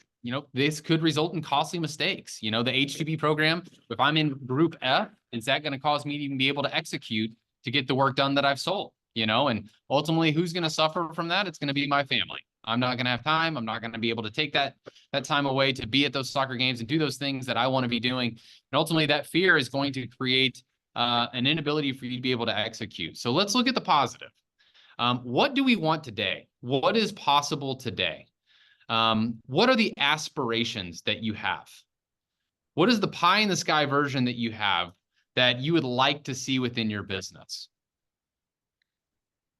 this could result in costly mistakes. The H-2B program, if I'm in group F, is that going to cause me to even be able to execute to get the work done that I've sold? And ultimately, who's going to suffer from that? It's going to be my family. I'm not going to have time. I'm not going to be able to take that time away to be at those soccer games and do those things that I want to be doing. And ultimately, that fear is going to create an inability for you to be able to execute. So let's look at the positive. What do we want today? What is possible today? What are the aspirations that you have? What is the pie in the sky version that you have that you would like to see within your business?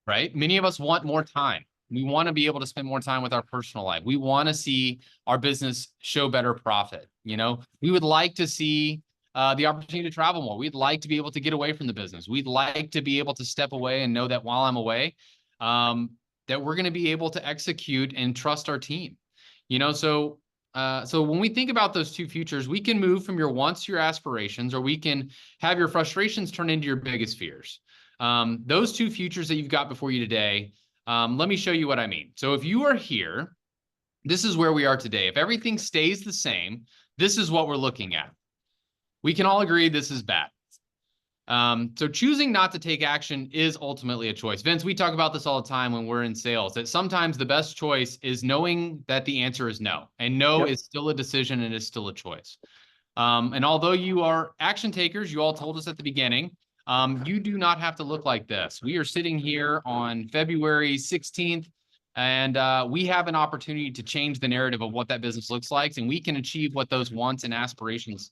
Right? Many of us want more time. We want to be able to spend more time with our personal life. We want to see our business show better profit. We would like to see the opportunity to travel more. We'd like to be able to get away from the business. We'd like to be able to step away and know that while I'm away, that we're going to be able to execute and trust our team. So when we think about those 2 futures, we can move from your wants to your aspirations, or we can have your frustrations turn into your biggest fears. Those 2 futures that you've got before you today, let me show you what I mean. So if you are here, this is where we are today. If everything stays the same, this is what we're looking at. We can all agree this is bad. So choosing not to take action is ultimately a choice. Vince, we talk about this all the time when we're in sales, that sometimes the best choice is knowing that the answer is no, and no is still a decision and is still a choice. And although you are action takers, you all told us at the beginning, you do not have to look like this. We are sitting here on February 16th, and we have an opportunity to change the narrative of what that business looks like, and we can achieve what those wants and aspirations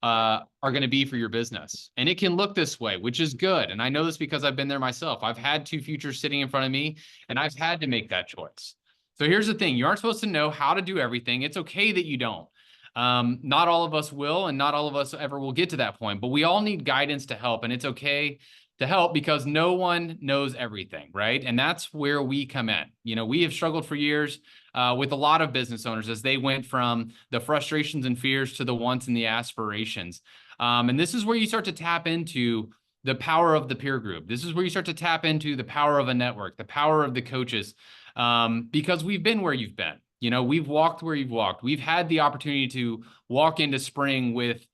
are going to be for your business. And it can look this way, which is good. And I know this because I've been there myself. I've had 2 futures sitting in front of me, and I've had to make that choice. So here's the thing. You aren't supposed to know how to do everything. It's okay that you don't. Not all of us will, and not all of us ever will get to that point, but we all need guidance to help. And it's okay to help because no one knows everything, right? And that's where we come in. We have struggled for years with a lot of business owners as they went from the frustrations and fears to the wants and the aspirations. And this is where you start to tap into the power of the peer group. This is where you start to tap into the power of a network, the power of the coaches, because we've been where you've been. We've walked where you've walked. We've had the opportunity to walk into spring with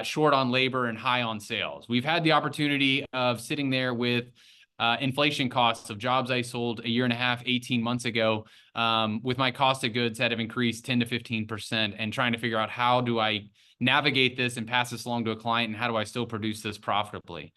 short on labor and high on sales. We've had the opportunity of sitting there with inflation costs of jobs I sold a year and a half, 18 months ago, with my cost of goods that have increased 10 to 15%, and trying to figure out how do I navigate this and pass this along to a client, and how do I still produce this profitably.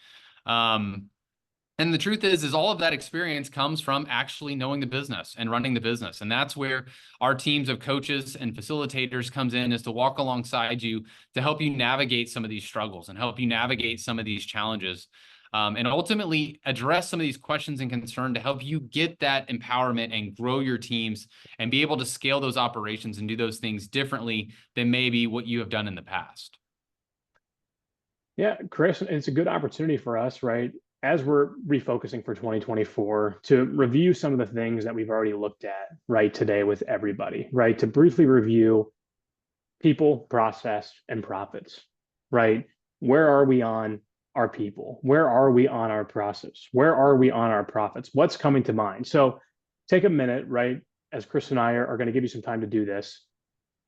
And the truth is all of that experience comes from actually knowing the business and running the business. And that's where our teams of coaches and facilitators comes in, is to walk alongside you to help you navigate some of these struggles and help you navigate some of these challenges. And ultimately address some of these questions and concern to help you get that empowerment and grow your teams and be able to scale those operations and do those things differently than maybe what you have done in the past. Yeah, Chris, it's a good opportunity for us, right? As we're refocusing for 2024 to review some of the things that we've already looked at, right, today with everybody, right? To briefly review people, process, and profits, right? Where are we on our people? Where are we on our process? Where are we on our profits? What's coming to mind? So take a minute, right? As Chris and I are going to give you some time to do this,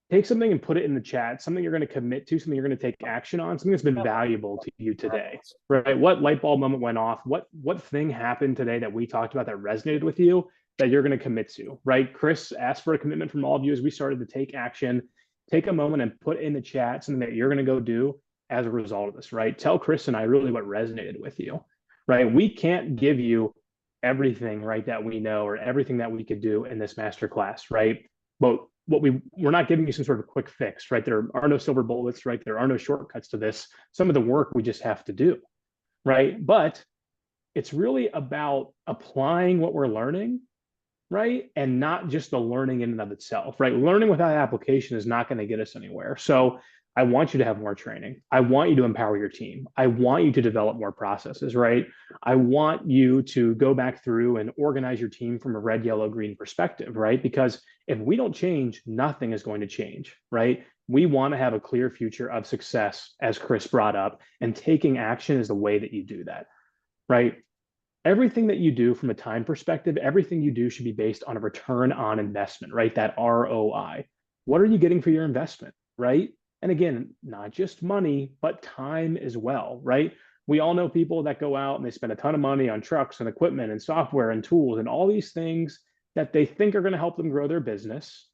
take something and put it in the chat, something you're going to commit to, something you're going to take action on, something that's been valuable to you today, right? What light bulb moment went off? What thing happened today that we talked about that resonated with you that you're going to commit to, right? Chris asked for a commitment from all of you as we started to take action. Take a moment and put in the chat something that you're going to go do as a result of this, right? Tell Chris and I really what resonated with you, right? We can't give you everything, right, that we know or everything that we could do in this masterclass, right? But we're not giving you some sort of quick fix, right? There are no silver bullets, right? There are no shortcuts to this. Some of the work we just have to do, right? But it's really about applying what we're learning, right? And not just the learning in and of itself, right? Learning without application is not going to get us anywhere. So I want you to have more training. I want you to empower your team. I want you to develop more processes, right? I want you to go back through and organize your team from a red, yellow, green perspective, right? Because if we don't change, nothing is going to change, right? We want to have a clear future of success, as Chris brought up, and taking action is the way that you do that, right? Everything that you do from a time perspective, everything you do should be based on a return on investment, right? That ROI. What are you getting for your investment, right? And again, not just money, but time as well, right? We all know people that go out and they spend a ton of money on trucks and equipment and software and tools and all these things that they think are going to help them grow their business,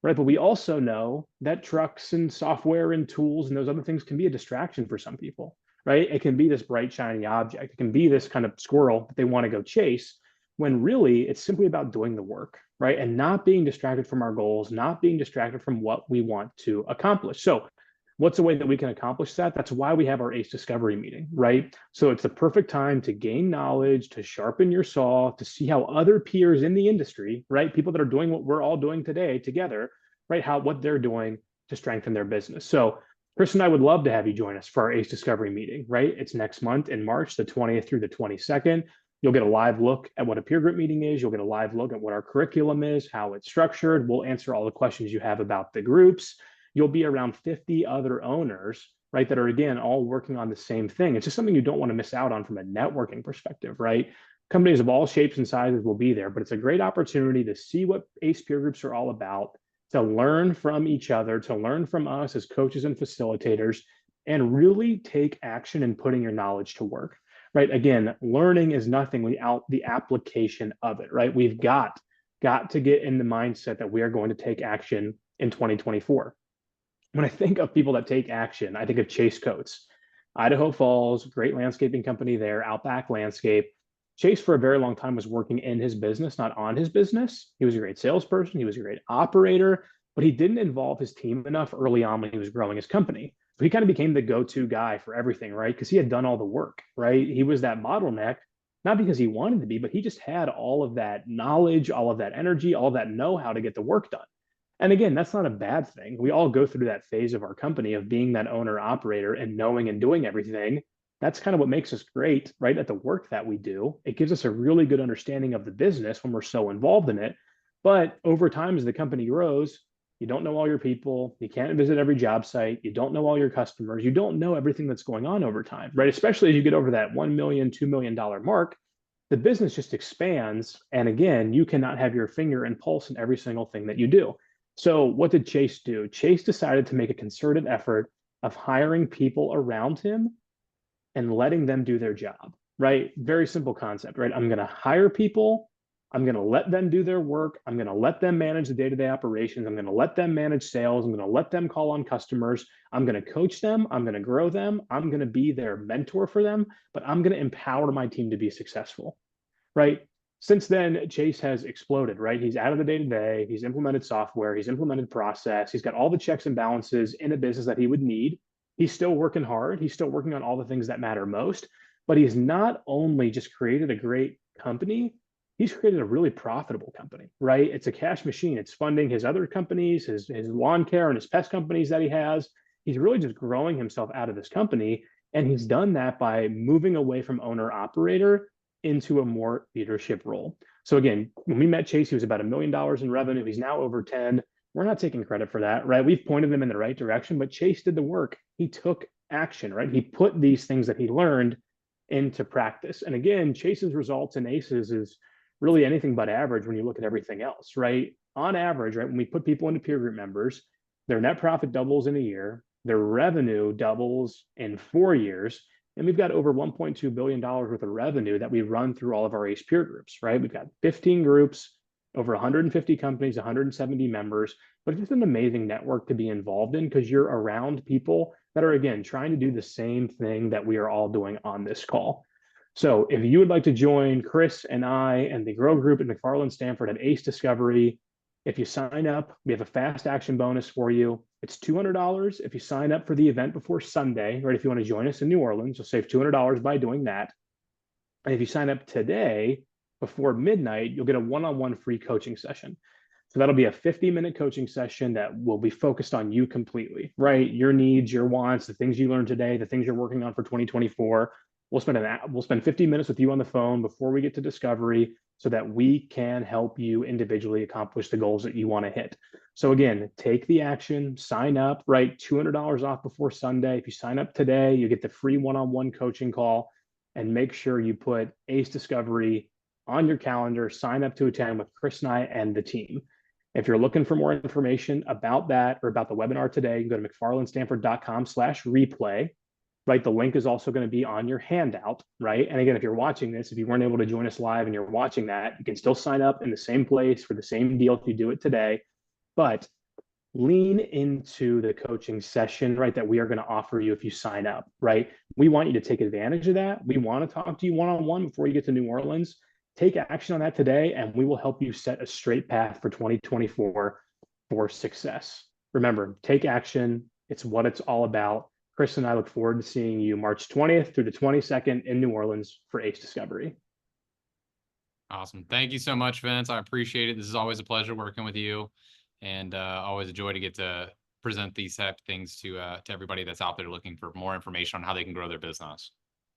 right? But we also know that trucks and software and tools and those other things can be a distraction for some people, right? It can be this bright, shiny object. It can be this kind of squirrel that they want to go chase, when really it's simply about doing the work, right? And not being distracted from our goals, not being distracted from what we want to accomplish. So, what's the way that we can accomplish that? That's why we have our ACE Discovery meeting, right? So, it's the perfect time to gain knowledge, to sharpen your saw, to see how other peers in the industry, right? People that are doing what we're all doing today together, right? What they're doing to strengthen their business. So, Chris and I would love to have you join us for our ACE Discovery meeting, right? It's next month in March, the 20th through the 22nd. You'll get a live look at what a peer group meeting is. You'll get a live look at what our curriculum is, how it's structured. We'll answer all the questions you have about the groups. You'll be around 50 other owners, right, that are, again, all working on the same thing. It's just something you don't want to miss out on from a networking perspective, right? Companies of all shapes and sizes will be there, but it's a great opportunity to see what ACE peer groups are all about, to learn from each other, to learn from us as coaches and facilitators, and really take action in putting your knowledge to work, right? Again, learning is nothing without the application of it, right? We've got to get in the mindset that we are going to take action in 2024. When I think of people that take action, I think of Chase Coates, Idaho Falls, great landscaping company there, Outback Landscape. Chase, for a very long time, was working in his business, not on his business. He was a great salesperson. He was a great operator, but he didn't involve his team enough early on when he was growing his company. So he kind of became the go-to guy for everything, right? Because he had done all the work, right? He was that bottleneck, not because he wanted to be, but he just had all of that knowledge, all of that energy, all of that know-how to get the work done. And again, that's not a bad thing. We all go through that phase of our company of being that owner operator and knowing and doing everything. That's kind of what makes us great, right? At the work that we do. It gives us a really good understanding of the business when we're so involved in it. But over time, as the company grows, you don't know all your people. You can't visit every job site. You don't know all your customers. You don't know everything that's going on over time, right? Especially as you get over that $1 million, $2 million mark, the business just expands. And again, you cannot have your finger and pulse in every single thing that you do. So what did Chase do? Chase decided to make a concerted effort of hiring people around him and letting them do their job, right? Very simple concept, right? I'm going to hire people I'm going to let them do their work. I'm going to let them manage the day-to-day operations. I'm going to let them manage sales. I'm going to let them call on customers. I'm going to coach them. I'm going to grow them. I'm going to be their mentor for them, but I'm going to empower my team to be successful, right? Since then, Chase has exploded, right? He's out of the day-to-day. He's implemented software. He's implemented process. He's got all the checks and balances in a business that he would need. He's still working hard. He's still working on all the things that matter most, but he's not only just created a great company, he's created a really profitable company, right? It's a cash machine. It's funding his other companies, his lawn care and his pest companies that he has. He's really just growing himself out of this company. And he's done that by moving away from owner operator into a more leadership role. So again, when we met Chase, he was about $1 million in revenue. He's now over 10. We're not taking credit for that, right? We've pointed them in the right direction, but Chase did the work. He took action, right? He put these things that he learned into practice. And again, Chase's results in ACEs is really anything but average when you look at everything else, right? On average, right, when we put people into peer group members, their net profit doubles in a year, their revenue doubles in 4 years, and we've got over $1.2 billion worth of revenue that we run through all of our ACE peer groups, right? We've got 15 groups, over 150 companies, 170 members, but it's just an amazing network to be involved in because you're around people that are, again, trying to do the same thing that we are all doing on this call. So if you would like to join Chris and I and the Grow Group at McFarland Stanford at ACE Discovery, if you sign up, we have a fast action bonus for you. It's $200 if you sign up for the event before Sunday, right? If you want to join us in New Orleans, you'll save $200 by doing that. And if you sign up today before midnight, you'll get a one-on-one free coaching session. So that'll be a 50-minute coaching session that will be focused on you completely, right? Your needs, your wants, the things you learned today, the things you're working on for 2024. We'll spend 50 minutes with you on the phone before we get to discovery so that we can help you individually accomplish the goals that you want to hit. So again, take the action, sign up, right? $200 off before Sunday. If you sign up today, you get the free one-on-one coaching call, and make sure you put ACE Discovery on your calendar, sign up to attend with Chris and I and the team. If you're looking for more information about that or about the webinar today, you can go to mcfarlandstanford.com/replay. Right, the link is also going to be on your handout, right? And again, if you're watching this, if you weren't able to join us live and you're watching that, you can still sign up in the same place for the same deal if you do it today. But lean into the coaching session, right, that we are going to offer you if you sign up, right? We want you to take advantage of that. We want to talk to you one-on-one before you get to New Orleans. Take action on that today, and we will help you set a straight path for 2024 for success. Remember, take action. It's what it's all about. Chris and I look forward to seeing you March 20th through the 22nd in New Orleans for ACE Discovery. Awesome. Thank you so much, Vince. I appreciate it. This is always a pleasure working with you, and always a joy to get to present these type of things to everybody that's out there looking for more information on how they can grow their business.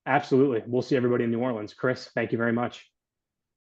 Absolutely. We'll see everybody in New Orleans. Chris, thank you very much.